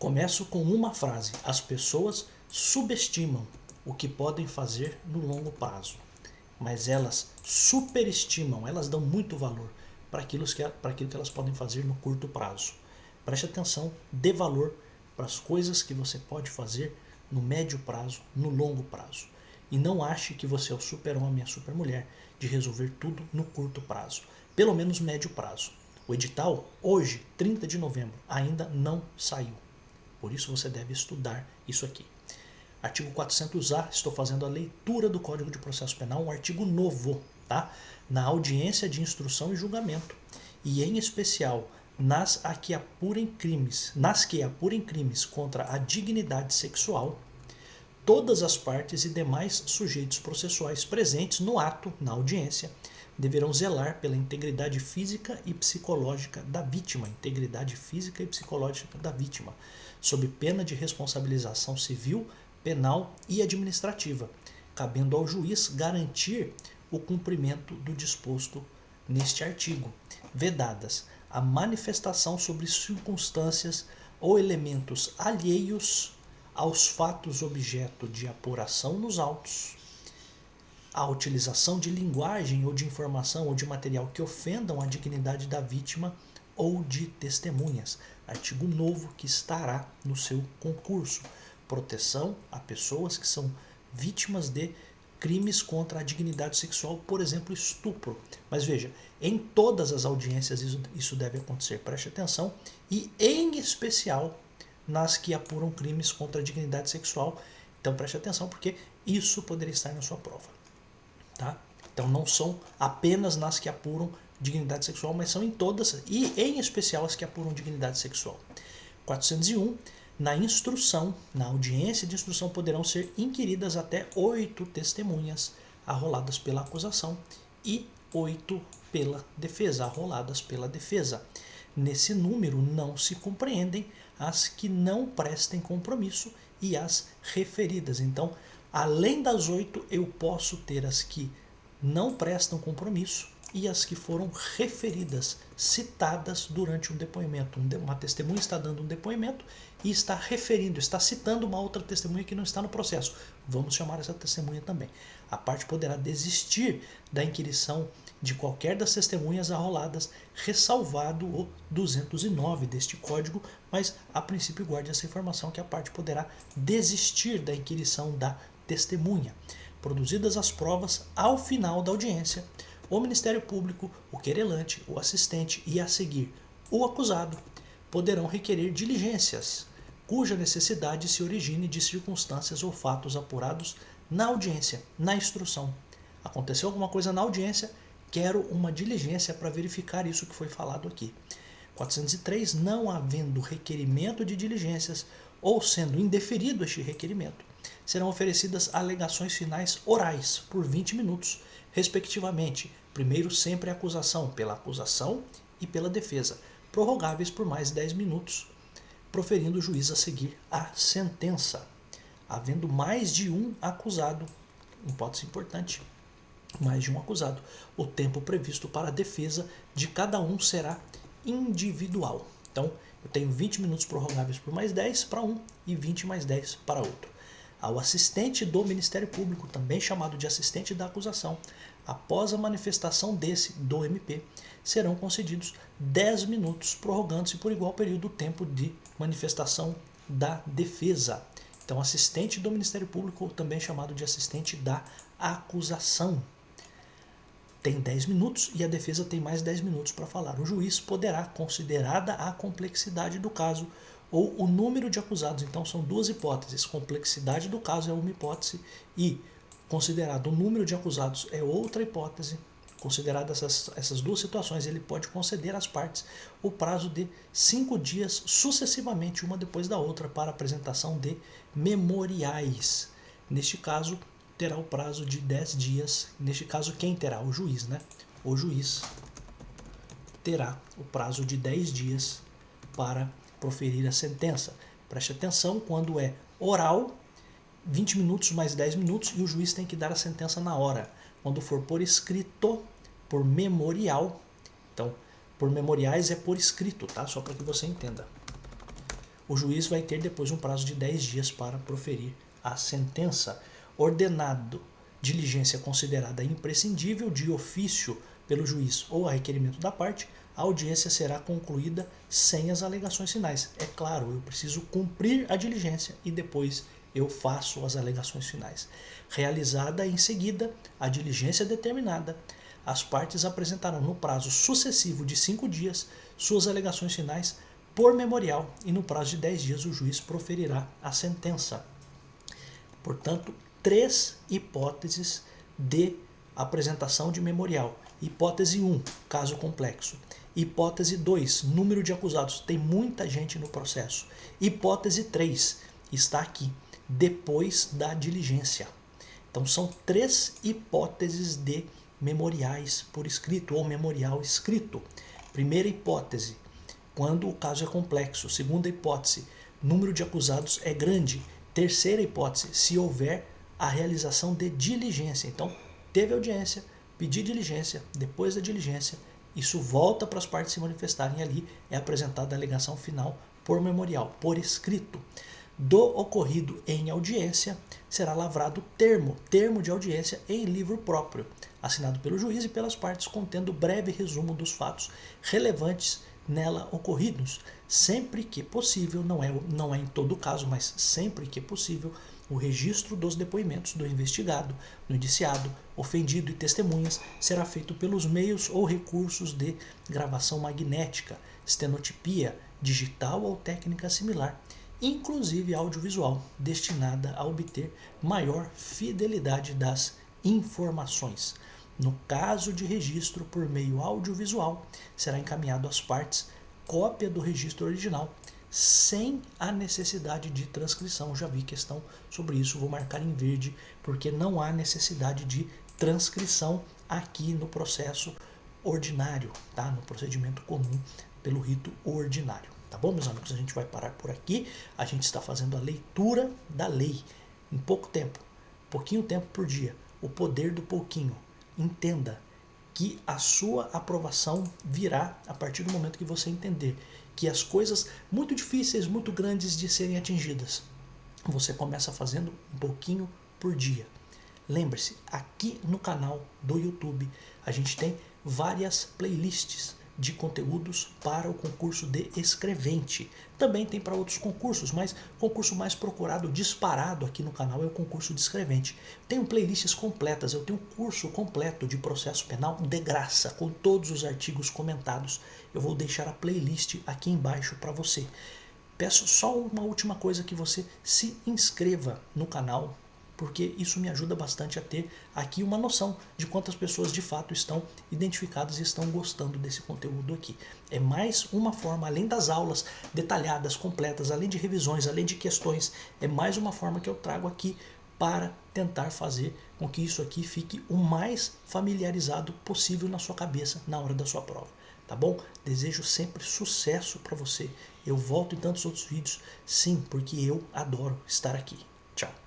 Começo com uma frase: as pessoas subestimam o que podem fazer no longo prazo, mas elas superestimam, elas dão muito valor para aquilo que elas podem fazer no curto prazo. Preste atenção, dê valor para as coisas que você pode fazer no médio prazo, no longo prazo. E não ache que você é o super-homem, a super-mulher de resolver tudo no curto prazo, pelo menos médio prazo. O edital, hoje, 30 de novembro, ainda não saiu. Por isso você deve estudar isso aqui. Artigo 400A, estou fazendo a leitura do Código de Processo Penal, um artigo novo, tá? Na audiência de instrução e julgamento, e em especial nas que apurem crimes contra a dignidade sexual, todas as partes e demais sujeitos processuais presentes no ato, na audiência, deverão zelar pela integridade física e psicológica da vítima, sob pena de responsabilização civil, penal e administrativa, cabendo ao juiz garantir o cumprimento do disposto neste artigo, vedadas a manifestação sobre circunstâncias ou elementos alheios aos fatos objeto de apuração nos autos, a utilização de linguagem ou de informação ou de material que ofendam a dignidade da vítima ou de testemunhas. Artigo novo que estará no seu concurso. Proteção a pessoas que são vítimas de crimes contra a dignidade sexual, por exemplo, estupro. Mas veja, em todas as audiências isso deve acontecer. Preste atenção. E em especial nas que apuram crimes contra a dignidade sexual. Então preste atenção, porque isso poderia estar na sua prova. Tá? Então não são apenas nas que apuram dignidade sexual, mas são em todas, e em especial as que apuram dignidade sexual. 401. Na instrução, na audiência de instrução, poderão ser inquiridas até 8 testemunhas arroladas pela acusação e 8 pela defesa, arroladas pela defesa. Nesse número não se compreendem as que não prestem compromisso e as referidas. Então, além das 8, eu posso ter as que não prestam compromisso e as que foram referidas, citadas durante um depoimento. Uma testemunha está dando um depoimento e está referindo, está citando uma outra testemunha que não está no processo. Vamos chamar essa testemunha também. A parte poderá desistir da inquirição de qualquer das testemunhas arroladas, ressalvado o 209 deste código, mas a princípio guarde essa informação que a parte poderá desistir da inquirição da testemunha. Produzidas as provas, ao final da audiência, o Ministério Público, o querelante, o assistente e, a seguir, o acusado, poderão requerer diligências, cuja necessidade se origine de circunstâncias ou fatos apurados na audiência, na instrução. Aconteceu alguma coisa na audiência, quero uma diligência para verificar isso que foi falado aqui. 403. Não havendo requerimento de diligências ou sendo indeferido este requerimento, serão oferecidas alegações finais orais por 20 minutos, respectivamente. Primeiro sempre a acusação, pela acusação e pela defesa, prorrogáveis por mais 10 minutos, proferindo o juiz a seguir a sentença. Havendo mais de um acusado, hipótese importante, mais de um acusado, o tempo previsto para a defesa de cada um será individual. Então, eu tenho 20 minutos prorrogáveis por mais 10 para um e 20 mais 10 para outro. Ao assistente do Ministério Público, também chamado de assistente da acusação, após a manifestação do MP, serão concedidos 10 minutos, prorrogando-se por igual período o tempo de manifestação da defesa. Então, assistente do Ministério Público, também chamado de assistente da acusação, tem 10 minutos e a defesa tem mais 10 minutos para falar. O juiz poderá, considerada a complexidade do caso ou o número de acusados, então são duas hipóteses, complexidade do caso é uma hipótese e considerado o número de acusados é outra hipótese. Consideradas essas duas situações, ele pode conceder às partes o prazo de 5 dias sucessivamente, uma depois da outra, para apresentação de memoriais. Neste caso, terá o prazo de 10 dias. Neste caso, quem terá? O juiz, né? O juiz terá o prazo de 10 dias para proferir a sentença. Preste atenção, quando é oral, 20 minutos mais 10 minutos e o juiz tem que dar a sentença na hora. Quando for por escrito, por memorial, então, por memoriais é por escrito, tá? Só para que você entenda. o juiz vai ter depois um prazo de 10 dias para proferir a sentença. Ordenado diligência considerada imprescindível de ofício pelo juiz ou a requerimento da parte, a audiência será concluída sem as alegações finais. É claro, eu preciso cumprir a diligência e depois eu faço as alegações finais. Realizada em seguida a diligência determinada, as partes apresentarão no prazo sucessivo de 5 dias suas alegações finais por memorial e no prazo de 10 dias o juiz proferirá a sentença. Portanto, 3 hipóteses de apresentação de memorial. Hipótese 1, caso complexo. Hipótese 2, número de acusados. Tem muita gente no processo. Hipótese 3, está aqui, depois da diligência. Então, são 3 hipóteses de memoriais por escrito ou memorial escrito. Primeira hipótese, quando o caso é complexo. Segunda hipótese, número de acusados é grande. Terceira hipótese, se houver a realização de diligência. Então, teve audiência, pedi diligência, depois da diligência, isso volta para as partes se manifestarem ali, é apresentada a alegação final por memorial, por escrito. Do ocorrido em audiência, será lavrado termo de audiência em livro próprio, assinado pelo juiz e pelas partes, contendo breve resumo dos fatos relevantes nela ocorridos, sempre que possível, não é em todo caso, mas sempre que possível, o registro dos depoimentos do investigado, do indiciado, ofendido e testemunhas será feito pelos meios ou recursos de gravação magnética, estenotipia, digital ou técnica similar, inclusive audiovisual, destinada a obter maior fidelidade das informações. No caso de registro por meio audiovisual, será encaminhado às partes cópia do registro original, sem a necessidade de transcrição. Já vi questão sobre isso, vou marcar em verde, porque não há necessidade de transcrição aqui no processo ordinário, tá? No procedimento comum pelo rito ordinário. Tá bom, meus amigos? A gente vai parar por aqui. A gente está fazendo a leitura da lei em pouco tempo, pouquinho tempo por dia. O poder do pouquinho. Entenda que a sua aprovação virá a partir do momento que você entender que as coisas muito difíceis, muito grandes de serem atingidas, você começa fazendo um pouquinho por dia. Lembre-se, aqui no canal do YouTube a gente tem várias playlists de conteúdos para o concurso de escrevente. Também tem para outros concursos, mas o concurso mais procurado, disparado aqui no canal é o concurso de escrevente. Tenho playlists completas, eu tenho um curso completo de processo penal de graça, com todos os artigos comentados. Eu vou deixar a playlist aqui embaixo para você. Peço só uma última coisa, que você se inscreva no canal, porque isso me ajuda bastante a ter aqui uma noção de quantas pessoas de fato estão identificadas e estão gostando desse conteúdo aqui. É mais uma forma, além das aulas detalhadas, completas, além de revisões, além de questões, é mais uma forma que eu trago aqui para tentar fazer com que isso aqui fique o mais familiarizado possível na sua cabeça na hora da sua prova. Tá bom? Desejo sempre sucesso para você. Eu volto em tantos outros vídeos, sim, porque eu adoro estar aqui. Tchau.